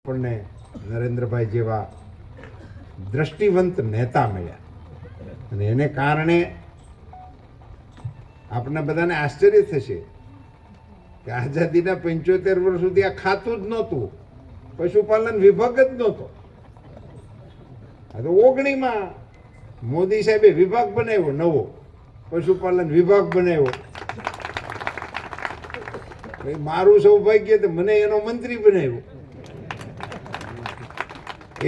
આપણને નરેન્દ્રભાઈ જેવા દ્રષ્ટિવંત નેતા મળ્યા અને એને કારણે આપણને બધાને આશ્ચર્ય થશે કે આઝાદીના 75 વર્ષ સુધી આ ખાતું જ નહોતું, પશુપાલન વિભાગ જ નહોતો. આ તો 19માં મોદી સાહેબે વિભાગ બનાવ્યો, નવો પશુપાલન વિભાગ બનાવ્યો. મારું સૌભાગ્ય તો મને એનો મંત્રી બનાવ્યો.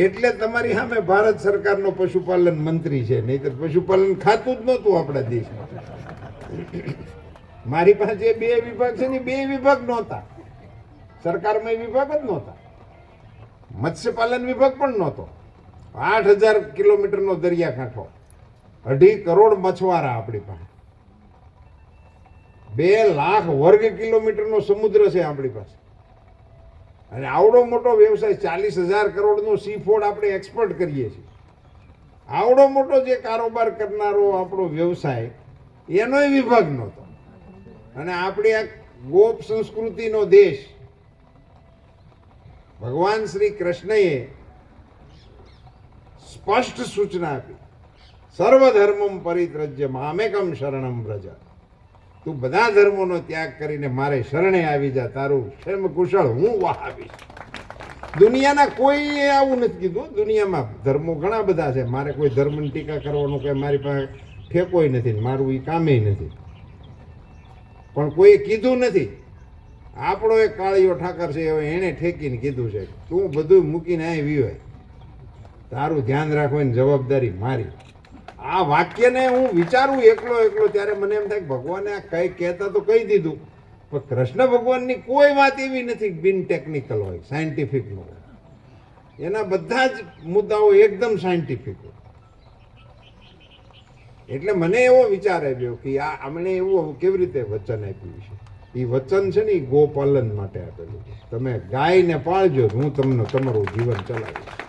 એટલે તમારી સામે ભારત સરકારનો પશુપાલન મંત્રી છે, નહીં તો પશુપાલન ખાતું જ નહોતું આપણા દેશમાં. મારી પાસે બે વિભાગ છે ને, બે વિભાગ નહોતા સરકારમાં, વિભાગ જ નહોતા. મત્સ્યપાલન વિભાગ પણ નહોતો. 8000 કિલોમીટરનો દરિયાકાંઠો, 2.5 કરોડ મછવારા આપણી પાસે, 2 લાખ વર્ગ કિલોમીટરનો સમુદ્ર છે આપણી પાસે. અને આવડો મોટો વ્યવસાય, 40,000 કરોડનો સી ફૂડ આપણે એક્સપોર્ટ કરીએ છીએ. આવડો મોટો જે કારોબાર કરનારો આપણો વ્યવસાય, એનોય વિભાગ નહોતો. અને આપણી આ ગોપ સંસ્કૃતિનો દેશ, ભગવાન શ્રી કૃષ્ણએ સ્પષ્ટ સૂચના આપી, સર્વધર્મમ પરિત્યજ્ય મામેકમ શરણમ વ્રજ. તું બધા ધર્મોનો ત્યાગ કરીને મારે શરણે આવી જા, તારું ક્ષેમ કુશળ હું વહાવીશ. દુનિયાના કોઈએ આવું નથી કીધું. દુનિયામાં ધર્મો ઘણા બધા છે, મારે કોઈ ધર્મની ટીકા કરવાનું કે મારી પાસે ઠેકોય નથી, મારું એ કામે નથી, પણ કોઈએ કીધું નથી. આપણો એક કાળિયો ઠાકર છે, હવે એણે ઠેકીને કીધું છે તું બધું મૂકીને આવી હોય, તારું ધ્યાન રાખવાની જવાબદારી મારી. આ વાક્યને હું વિચારું એકલો ત્યારે મને એમ થાય કે ભગવાને આ કઈ કહેતા તો કહી દીધું, પણ કૃષ્ણ ભગવાનની કોઈ વાત એવી નથી બિન ટેકનિકલ હોય, સાયન્ટિફિક ન હોય. એના બધા જ મુદ્દાઓ એકદમ સાયન્ટિફિક હોય. એટલે મને એવો વિચાર આવ્યો કે આમણે એવું કેવી રીતે વચન આપ્યું છે. એ વચન છે ને, એ ગોપાલન માટે આપેલું છે. તમે ગાયને પાળજો, હું તમને તમારું જીવન ચલાવીશ.